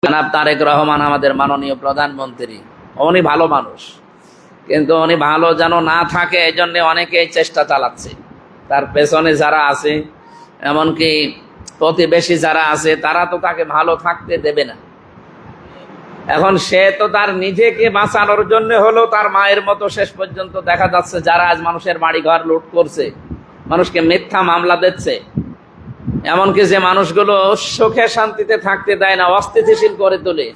জনাব তারেক রহমান আমাদের মাননীয় প্রধানমন্ত্রী, উনি ভালো মানুষ, কিন্তু উনি ভালো যেন না থাকে এই জন্য অনেকেই চেষ্টা চালাচ্ছে। তার পেছনে যারা আছে, এমনকি প্রতিবেশী যারা আছে, তারা তো তাকে ভালো থাকতে দেবে না। এখন সে তো তার নিজেকে বাঁচানোর জন্য হলো তার মায়ের মতো শেষ পর্যন্ত দেখা যাচ্ছে যারা আজ মানুষের বাড়ি ঘর লুট করছে, মানুষকে মিথ্যা মামলা দিচ্ছে, এমনকি যে মানুষগুলো সুখে শান্তিতে থাকতে দেয় না, অস্থিতিশীল করে তোলে,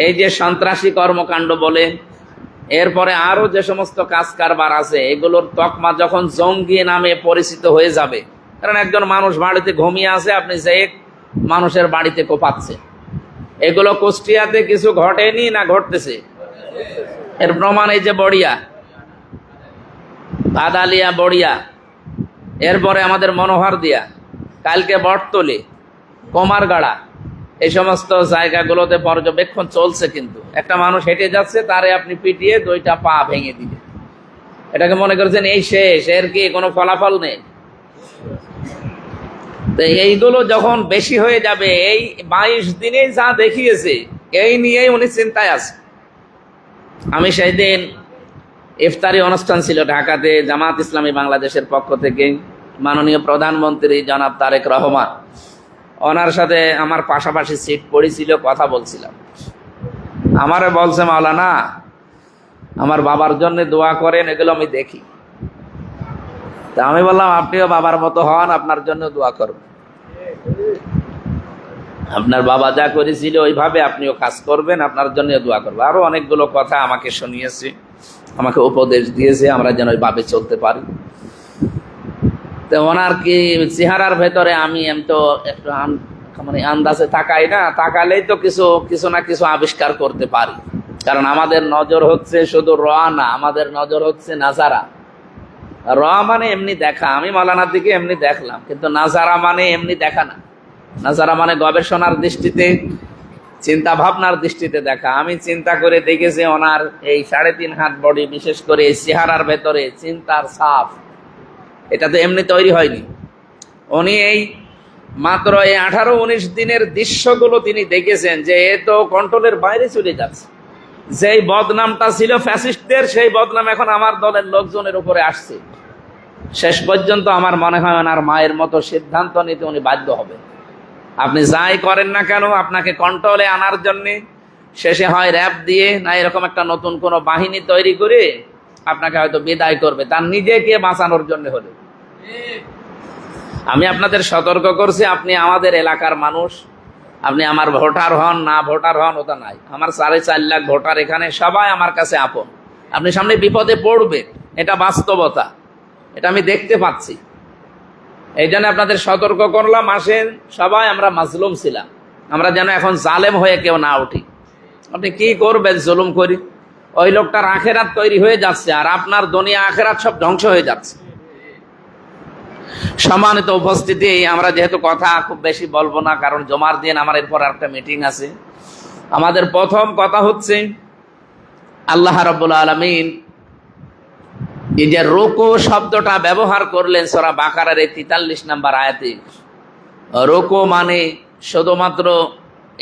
এই যে সন্ত্রাসী কর্মকাণ্ড বলে, এরপরে আরো যে সমস্ত কাজ কারবার আছে, এগুলোর তকমা যখন জঙ্গি নামে পরিচিত হয়ে যাবে, কারণ একজন মানুষ বাড়িতে ঘুমিয়ে আছে, আপনি যে মানুষের বাড়িতে কোপাচ্ছে, এগুলো কুষ্টিয়াতে কিছু ঘটেনি না ঘটতেছে? এর প্রমাণ এই যে বড়িয়া, বাদালিয়া, বড়িয়া, এরপরে আমাদের মনোহর দিয়া, কালকে বটতলি, কুমারগাড়া, এই সমস্ত জায়গাগুলোতে পর্যবেক্ষণ চলছে। কিন্তু একটা মানুষ হেঁটে যাচ্ছে, তারে আপনি পিটিয়ে 2টা পা ভেঙে দিবে, এটাকে মনে করছেন এই শেষ, এর কি কোনো ফলাফল নেই? তো এইগুলো যখন বেশি হয়ে যাবে, এই 22 দিনে যা দেখিয়েছে, এই নিয়েই উনি চিন্তায় আছে। আমি সেই দিন ইফতারি অনুষ্ঠান ছিল ঢাকাতে, জামাত ইসলামী বাংলাদেশের পক্ষ থেকে মাননীয় প্রধানমন্ত্রী জনাব তারেক রহমান, ওনার সাথে আমার পাশাপাশি সিট পড়েছিল, কথা বলছিলাম। আমারে বলছে, মাওলানা আমার বাবার জন্য দোয়া করেন, এগুলো আমি দেখি। তা আমি বললাম, আপনিও বাবার মতো হন, আপনার জন্য দোয়া করবেন। আপনার বাবা যা করেছিল ওইভাবে আপনিও কাজ করবেন, আপনার জন্য দোয়া করবেন। আরো অনেকগুলো কথা আমাকে শুনিয়েছে, আমাকে উপদেশ দিয়েছে, আমরা যেন ওইভাবে চলতে পারি। তো ওনার কি চেহারার ভেতরে আমি তো একটু মানে আন্দাজে তাকাই না, তাকালেই তো কিছু না কিছু আবিষ্কার করতে পারি। কারণ আমাদের নজর হচ্ছে শুধু র না, আমাদের নজর হচ্ছে নাজারা। র মানে এমনি দেখা, আমি মাওলানার দিকে এমনি দেখলাম, কিন্তু নাজারা মানে এমনি দেখা না। নাজারা মানে গবেষণার দৃষ্টিতে, চিন্তা ভাবনার দৃষ্টিতে দেখা। আমি চিন্তা করে দেখেছি ওনার এই 3.5 হাত বডি, বিশেষ করে এই চেহারার ভেতরে চিন্তার ছাপ, এটা তো এমনি তৈরি হয়নি। উনি এই মাত্র এই 18-19 দিনের দৃশ্যগুলো তিনি দেখেছেন যে এ তো কন্ট্রোলের বাইরে চলে যাচ্ছে। যেই বদনামটা ছিল ফ্যাসিস্টদের, সেই বদনাম এখন আমার দলের লোকজনের উপরে আসছে। শেষ পর্যন্ত আমার মনে হয় ওনার মায়ের মতো সিদ্ধান্ত নিতে উনি বাধ্য হবে। আপনি যাই করেন না কেন, আপনাকে কন্ট্রোলে আনার জন্যে শেষে হয় র‍্যাব দিয়ে, না এরকম একটা নতুন কোনো বাহিনী তৈরি করে আপনাকে হয়তো বিদায় করবে, তার নিজেকে বাঁচানোর জন্য হলে। আমি আপনাদের সতর্ক করছি, আপনি আমাদের এলাকার মানুষ, আপনি আমার ভোটার হন না ভোটার হন ওটা নাই, আমার 4.5 লাখ ভোটার এখানে, সবাই আমার কাছে আপন। আপনি সামনে বিপদে পড়বে, এটা বাস্তবতা, এটা আমি দেখতে পাচ্ছি। এই জন্য আপনাদের সতর্ক করলাম, আসেন সবাই আমরা মাজলুম ছিলাম, আমরা যেন এখন জালেম হয়ে কেউ না উঠি। আপনি কি করবেন জুলুম করি? ওই লোকটার আখেরাত তৈরি হয়ে যাচ্ছে, আর আপনার দুনিয়া আখেরাত সব ধ্বংস হয়ে যাচ্ছে। সম্মানিত উপস্থিতি, আমরা যেহেতু কথা খুব বেশি বলবো না, কারণ জমার দিন আমার এরপর একটা মিটিং আছে। আমাদের প্রথম কথা হচ্ছে, আল্লাহ রাব্বুল আলামিন এই যে রুকু শব্দটা ব্যবহার করলেন সূরা বাকারার এই 43 নম্বর আয়াতে। রুকু মানে শুধুমাত্র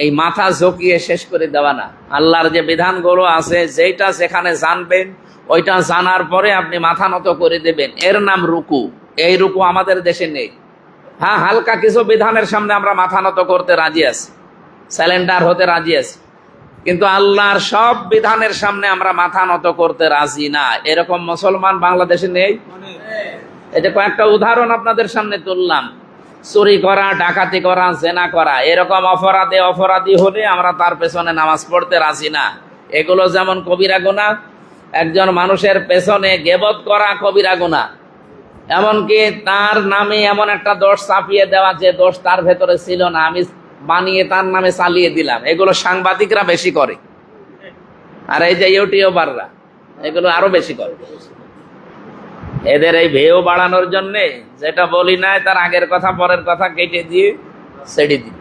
এই মাথা ঝুঁকিয়ে শেষ করে দেওয়া না, আল্লাহর যে বিধানগুলো আছে, যেটা যেখানে জানবেন ওইটা জানার পরে আপনি মাথা নত করে দেবেন, এর নাম রুকু। এই রুকু আমাদের দেশে নেই। হ্যাঁ, হালকা কিছু বিধানের সামনে আমরা মাথা নত করতে রাজি আছি, স্যালেন্ডার হতে রাজি আছি, কিন্তু আল্লাহর সব বিধানের সামনে আমরা মাথা নত করতে রাজি না। এরকম মুসলমান বাংলাদেশে নেই। এটা কয়েকটা উদাহরণ আপনাদের সামনে তুললাম। চুরি করা, ডাকাতি করা, জেনা করা, এরকম অপরাধী হলে আমরা তার পেছনে নামাজ পড়তে রাজি না। এগুলো যেমন কবিরা গুনাহ, একজন মানুষের পেছনে গীবত করা কবিরা গুনাহ, এমনকি তার নামে এমন একটা দোষ চাপিয়ে দেওয়া যে দোষ তার ভেতরে ছিল না, আমি বানিয়ে তার নামে চালিয়ে দিলাম, এগুলো সাংবাদিকরা বেশি করে, আর এই যে ইউটিউবাররা এগুলো আরো বেশি করে। এদের এই ভিউ বাড়ানোর জন্য যেটা বলি নাই তার আগের কথা পরের কথা কেটে দিয়ে ছেড়ে দিই।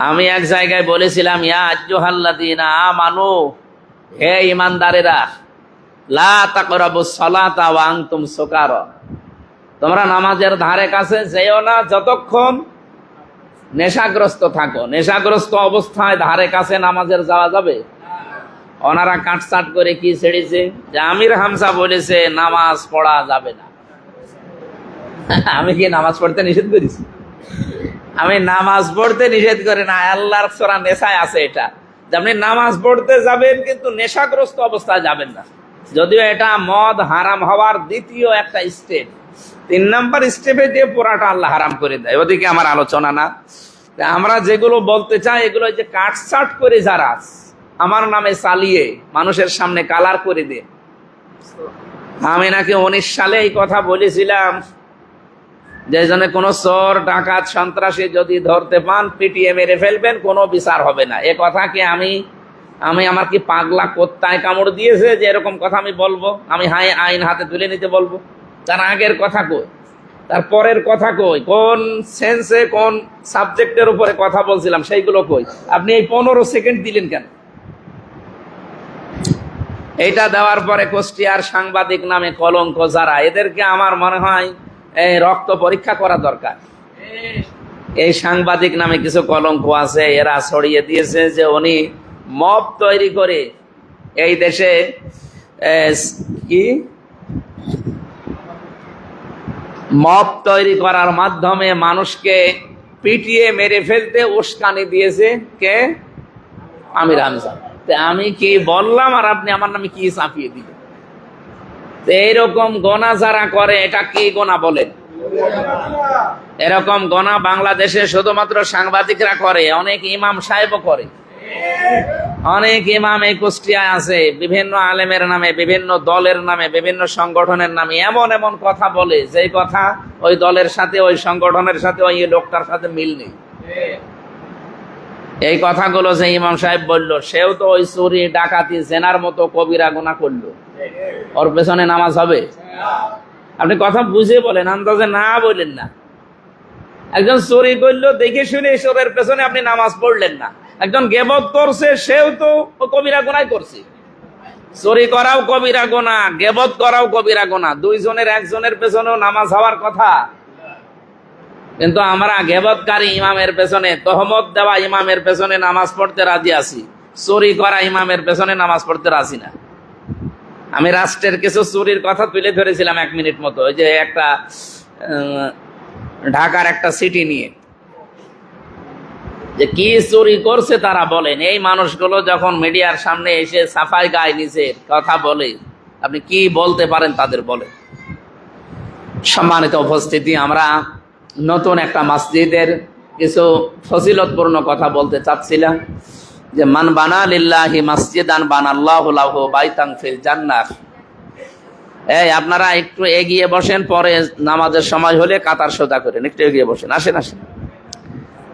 আমি এক জায়গায় বলেছিলাম, ইয়া আইয়ুহাল্লাযীনা আমানু, হে ঈমানদারেরা, লা তাকরাবুস সালাতা ওয়া আনতুম সুকারা, তোমরা নামাজের ধারে কাছে যেও না যতক্ষণ নেশাগ্রস্ত থাকো। নেশাগ্রস্ত অবস্থায় ধারে কাছে নামাজের যাওয়া যাবে? ওনারা কাটসাট করে কি ছেড়েছে যে আমির হামজা বলেছে নামাজ পড়া যাবে না। আমি কি নামাজ পড়তে নিষেধ করেছি? আমি নামাজ পড়তে নিষেধ করি না। আল্লাহর সূরা নেশায় আছে এটা, যে আপনি নামাজ পড়তে যাবেন কিন্তু নেশাগ্রস্ত অবস্থায় যাবেন না। যদিও এটা মদ হারাম হওয়ার দ্বিতীয় একটা স্টেপ, 3 নাম্বার স্টেপে দিয়ে পুরাটা আল্লাহ হারাম করে দেয়। ওদিকে আমার আলোচনা না। আমরা যেগুলো বলতে চাই এগুলো যে কাটসাট করে যারা আমার নামে চালিয়ে মানুষের সামনে কালার করে দেন। আমি নাকি 19 সালে এই কথা বলেছিলাম যে জন্য কোনো চোর ডাকাত সন্ত্রাসী যদি ধরতে পান পিটিয়ে মেরে ফেলবেন, কোনো বিচার হবে না। এ কথা কি আমি আমার কি পাগলা কোত্তায় কামড় দিয়েছে যে এরকম কথা আমি বলবো? আমি আইন হাতে তুলে নিতে বলবো? তার আগের কথা কই, তার পরের কথা কই, কোন সেন্সে কোন সাবজেক্টের উপরে কথা বলছিলাম সেইগুলো কই? আপনি এই 15 সেকেন্ড দিলেন কেন? এইটা দেওয়ার পরে কুষ্টিয়ার সাংবাদিক নামে কলঙ্ক যারা, এদেরকে আমার মনে হয় এই রক্ত পরীক্ষা করা দরকার। এই সাংবাদিক নামে কিছু কলঙ্ক আছে, এরা ছড়িয়ে দিয়েছে যে উনি মব তৈরি করে এই দেশে কি মব তৈরি করার মাধ্যমে মানুষকে পিটিয়ে মেরে ফেলতে উস্কানি দিয়েছে। কে? আমির হামজা। আমি কি বললাম আর আপনি আমার নামে কি চাপিয়ে দিলেন? এইরকম গোনা যারা করে এটা কি গোনা বলেন? এরকম গোনা বাংলাদেশে শুধুমাত্র সাংবাদিকরা করে, অনেক ইমাম সাহেবও করে। অনেক ইমাম এই কুষ্টিয়ায় আছে, বিভিন্ন আলেমের নামে, বিভিন্ন দলের নামে, বিভিন্ন সংগঠনের নামে এমন এমন কথা বলে যে কথা ওই দলের সাথে, ওই সংগঠনের সাথে, ওই লোকটার সাথে মিল নেই। এই কথাগুলো যে ইমাম সাহেব বললো, সেও তো ওই চুরি ডাকাতি জেনার মতো কবিরা গুনাহ করলো, ওর পেছনে নামাজ হবে? আপনি কথা বুঝে বলেন, আন্দাজে না বললেন না। একজন চুরি করলো দেখে শুনে ঈশ্বরের পেছনে আপনি নামাজ পড়লেন না। একজন গেবত করছে, সেও তো কবিরা গুনাহ করছে। চুরি করাও কবিরা গুনাহ, গেবত করাও কবিরা গুনাহ। দুইজনের একজনের পেছনেও নামাজ হওয়ার কথা। কিন্তু আমরা গেবতকারী ইমামের পেছনে, তহমত দেওয়া ইমামের পেছনে নামাজ পড়তে রাজি আছি, চুরি করা ইমামের পেছনে নামাজ পড়তে রাজি না। আমি রাষ্ট্রের কিছু চুরির কথা তুলে ধরেছিলাম 1 মিনিট মতো, ওই যে একটা ঢাকার একটা সিটি নিয়ে যে কি চুরি করছে তারা বলেন। এই মানুষগুলো যখন মিডিয়ার সামনে এসে সাফাই গায়ে নিজের কথা বলে, আপনি কি বলতে পারেন তাদের? বলে। সম্মানিত উপস্থিতি, আমরা নতুন একটা মসজিদের কিছু ফজিলতপূর্ণ কথা বলতে চাচ্ছিলাম যে মান বানা লিল্লাহি মসজিদান বানাল্লাহু লাহু বাইতান ফিল জান্নাহ। এই আপনারা একটু এগিয়ে বসেন, পরে নামাজের সময় হলে কাতার সোজা করেন, একটু এগিয়ে বসেন। আসেন আসেন।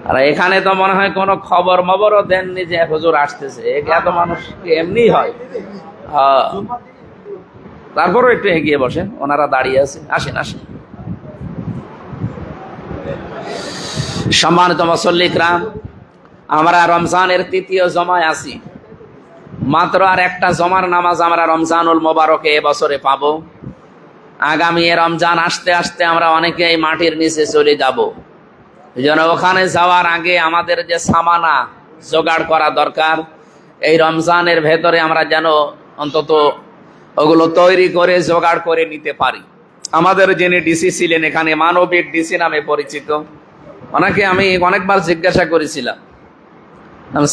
আর এখানে তো মনে হয় কোনো খবর মবরও দেননি যে হুজুর আসতেছে। এত মানুষ এমনি হয়। তারপরও একটু এগিয়ে বসেন, ওনারা দাঁড়িয়ে আছে। আসেন আসেন। সম্মানিত মুসল্লিকরাম, আমরা রমজানের 3য় জমায় আছি। মাত্র আর একটা জমার নামাজ আমরা রমজানুল মোবারকে এবছরে পাবো। আগামী রমজান আসতে আসতে আমরা অনেকে এই মাটির নিচে চলে যাব। এই জন্য ওখানে যাওয়ার আগে আমাদের যে সামানা জোগাড় করা দরকার, এই রমজানের ভেতরে আমরা যেন অন্তত ওগুলো তৈরি করে জোগাড় করে নিতে পারি। আমাদের যিনি ডিসি ছিলেন এখানে, মানবিক ডিসি নামে পরিচিত, ওনাকে আমি অনেকবার জিজ্ঞাসা করেছিলাম,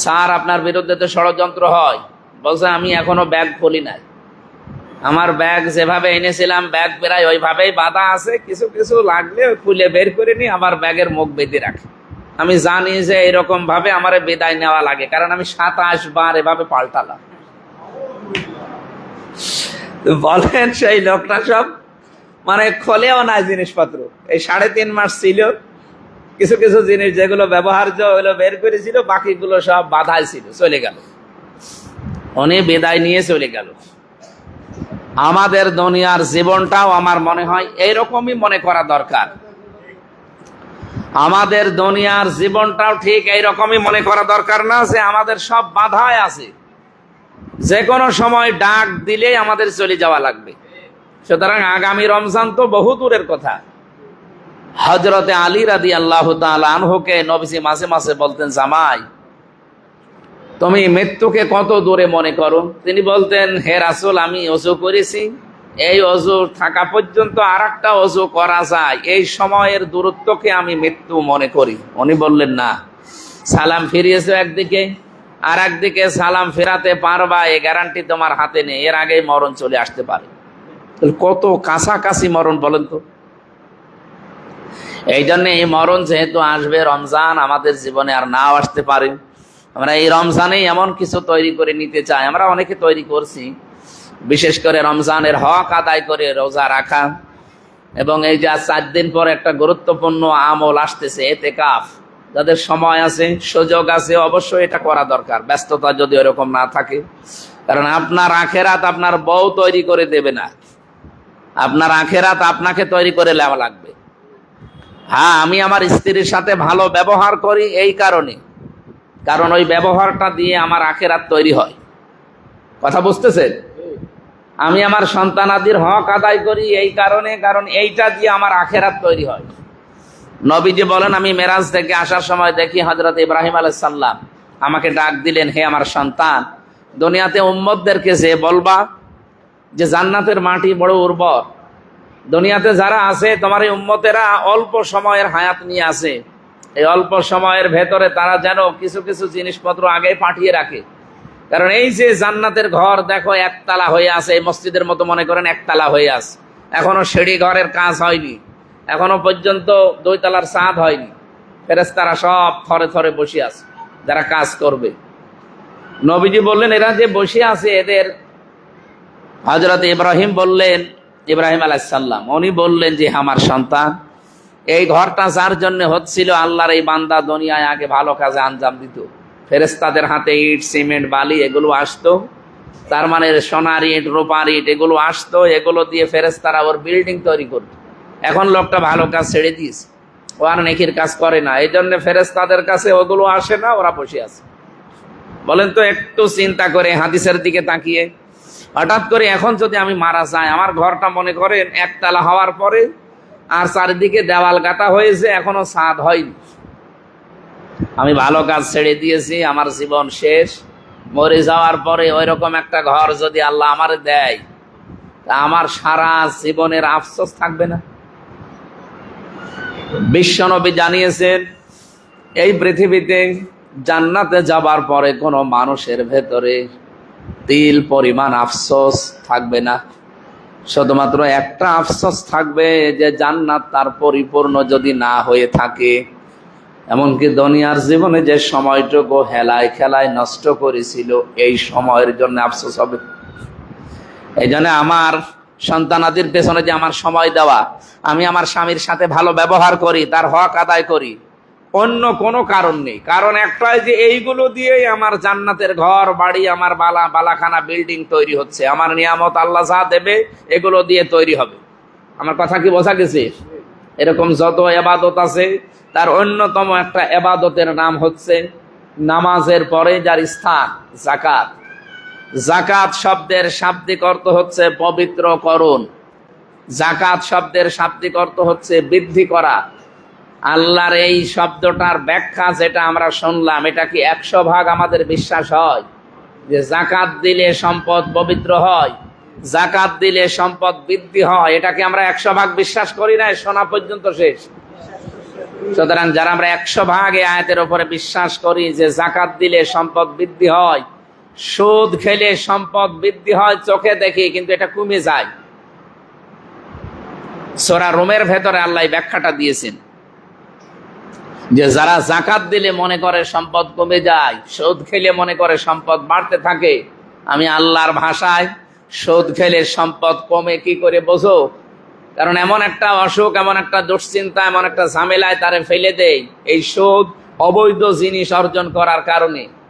স্যার আপনার বিরুদ্ধে তো ষড়যন্ত্র হয়। বলছে আমি এখনো ব্যাগ খুলি নাই, আমার ব্যাগ যেভাবে এনেছিলাম ব্যাগ প্রায় ওইভাবেই বাঁধা আছে, কিছু কিছু লাগলে খুলে বের করে নি, আবার ব্যাগের মুখ বেঁধে রাখি। আমি জানি যে এরকম ভাবে আমার বিদায় নেওয়া লাগে, কারণ আমি 27 বার এভাবে পাল্টালাম। বলেন সেই লোকটা সব মানে খোলেও না জিনিসপত্র। এই 3.5 মাস ছিল, কিছু কিছু জিনিস যেগুলো ব্যবহার্য হলো বের করেছিল, বাকিগুলো সব বাধাই ছিল, চলে গেল। উনি বিদায় নিয়ে চলে গেল। আমাদের দুনিয়ার জীবনটাও আমার মনে হয় এইরকমই মনে করা দরকার। আমাদের দুনিয়ার জীবনটাও ঠিক এইরকমই মনে করা দরকার না যে আমাদের সব বাধায় আছে, যে কোনো সময় ডাক দিলেই আমাদের চলে যাওয়া লাগবে। সুতরাং আগামী রমজান তো বহু দূরের কথা, হযরতে আলী রাদিয়াল্লাহু তাআলা আনহুকে নবীজি মাঝে মাঝে বলতেন, জামাই তুমি মৃত্যুকে কত দূরে মনে করো? তিনি বলতেন, হে রাসূল, আমি ওযু করেছি, এই ওযু থাকা পর্যন্ত আরেকটা ওযু করা যায়, এই সময়ের দূরত্বকে আমি মৃত্যু মনে করি। উনি বললেন, না, সালাম ফিরিয়েছো একদিকে, আর একদিকে সালাম ফেরাতে পারবা এই গ্যারান্টি তোমার হাতে নেই, এর আগেই মরণ চলে আসতে পারে। কত কাছাকাছি মরণ বলেন তো। এই জন্য এই মরণ যেহেতু আসবে, রমজান আমাদের জীবনে আর নাও আসতে পারে, আমরা এই রমজানেই এমন কিছু তৈরি করে নিতে চাই। আমরা অনেকে তৈরি করছি, বিশেষ করে রমজানের হক আদায় করে রোজা রাখা, এবং এই যে 4 দিন পর একটা গুরুত্বপূর্ণ আমল আসতেছে, ইতিকাফ। যাদের সময় আছে, সুযোগ আছে, অবশ্যই এটা করা দরকার, ব্যস্ততা যদি এরকম না থাকে। কারণ আপনার আখেরাত আপনার বউ তৈরি করে দেবে না, আপনার আখেরাত আপনাকে তৈরি করে নেওয়া লাগবে। হ্যাঁ, আমি আমার স্ত্রীর সাথে ভালো ব্যবহার করি এই কারণে, কারণ ওই ব্যবহারটা দিয়ে আমার আখেরাত তৈরি হয়। কথা বুঝতেছেন? আমি আমার সন্তানাদির হক আদায় করি এই কারণে, কারণ এইটা দিয়ে আমার আখেরাত তৈরি হয়। নবীজি বলেন, আমি মেরাজ থেকে আসার সময় দেখি হযরত ইব্রাহিম আলাইহিস সালাম আমাকে ডাক দিলেন, হে আমার সন্তান, দুনিয়াতে উম্মতদেরকে যে বলবা যে জান্নাতের মাটি বড় উর্বর, দুনিয়াতে যারা আছে তোমার এই উম্মতেরা অল্প সময়ের হায়াত নিয়ে আছে, এই অল্প সময়ের ভেতরে তারা যেন কিছু কিছু জিনিসপত্র আগে পাঠিয়ে রাখে। কারণ এই যে জান্নাতের ঘর দেখো একতলা হয়ে আছে, এই মসজিদের মতো মনে করেন একতলা হয়ে আছে, এখনো সিঁড়ি ঘরের কাজ হয়নি, এখনো পর্যন্ত 2 তলার ছাদ হয়নি, ফেরেশতারা সব থরে থরে বসে আছে যারা কাজ করবে। নবীজি বললেন, এরা যে বসে আছে এদের হযরত ইব্রাহিম বললেন, ইব্রাহিম আলাইহিস সালাম, উনি বললেন যে আমার সন্তান, এই ঘরটা যার জন্য হচ্ছিল, আল্লাহর এই বান্দা দুনিয়ায় আগে ভালো কাজে আঞ্জাম দিত, ফেরেশতাদের হাতে ইট সিমেন্ট বালি এগুলো আসতো, তার মানে সোনার ইট রূপার ইট এগুলো আসতো, এগুলো দিয়ে ফেরেশতারা ওর বিল্ডিং তৈরি করত। এখন লোকটা ভালো কাজ ছেড়ে দিয়েছে, ও আর নেকির কাজ করে না, এই জন্য ফেরেশতাদের কাছে ওগুলো আসে না, ওরা বসে আছে। বলেন তো একটু চিন্তা করে হাদিসের দিকে তাকিয়ে, হঠাৎ করে এখন যদি আমি মারা যাই, আমার ঘরটা মনে করেন একতলা হওয়ার পরে আর চারিদিকে দেওয়াল গাঁথা হয়েছে, এখনো ছাদ হয়নি, আমি ভালো কাজ ছেড়ে দিয়েছি, আমার জীবন শেষ, মরে যাওয়ার পরে ওই রকম একটা ঘর যদি আল্লাহ আমার দেয়, তা আমার সারা জীবনের আফসোস থাকবে না? বিশ্বনবী জানিয়েছেন, এই পৃথিবীতে জান্নাতে যাবার পরে কোনো মানুষের ভেতরে তিল পরিমাণ আফসোস থাকবে না, শুধুমাত্র একটা আফসোস থাকবে যে জান্নাত তার পরিপূর্ণ যদি না হয়ে থাকে, এমনকি দুনিয়ার জীবনে যে সময়টুকু হেলায় খেলায় নষ্ট করেছিল, এই সময়ের জন্য আফসোস হবে। এই জন্য আমার সন্তানাদির পেছনে যে আমার সময় দেওয়া, আমি আমার স্বামীর সাথে ভালো ব্যবহার করি, তার হক আদায় করি, অন্য কোনো কারণ নেই। কারণ একটাই যে এইগুলো দিয়েই আমার জান্নাতের ঘর বাড়ি, আমার বালাখানা বিল্ডিং তৈরি হচ্ছে, আমার নিয়ামত আল্লাহ যা দেবে এগুলো দিয়ে তৈরি হবে। আমার কথা কি বোঝা গেছে? এরকম যত ইবাদত আছে, তার অন্যতম একটা ইবাদতের নাম হচ্ছে নামাজের পরে যার স্থান যাকাত। যাকাত শব্দের শাব্দিক অর্থ হচ্ছে পবিত্রকরণ, যাকাত শব্দের শাব্দিক অর্থ হচ্ছে বৃদ্ধি করা। আল্লাহর এই শব্দটার ব্যাখ্যা যেটা আমরা শুনলাম, এটা কি 100% আমাদের বিশ্বাস হয় যে যাকাত দিলে সম্পদ পবিত্র হয়, যাকাত দিলে সম্পদ বৃদ্ধি হয়? এটাকে আমরা 100% বিশ্বাস করি না, শোনা পর্যন্ত শেষ। সুতরাং যারা আমরা 100% এই আয়াতের উপরে বিশ্বাস করি যে যাকাত দিলে সম্পদ বৃদ্ধি হয়, সুদ খেলে সম্পদ বৃদ্ধি হয় চোখে দেখি, কিন্তু এটা কমে যায়। সূরা রুমের ভেতরে আল্লাহ ব্যাখ্যাটা দিয়েছেন যে যারা যাকাত দিলে মনে করে সম্পদ কমে যায়, সুদ খেলে মনে করে সম্পদ বাড়তে থাকে। আমি আল্লাহর ভাষায়, সুদ খেলে সম্পদ কমে কি করে বোঝো? কারণ এমন একটা অসুখ, এমন একটা দুশ্চিন্তা, এমন একটা ঝামেলায় তারে ফেলে দেয় এই সুদ, অবৈধ জিনিস অর্জন করার কারণে।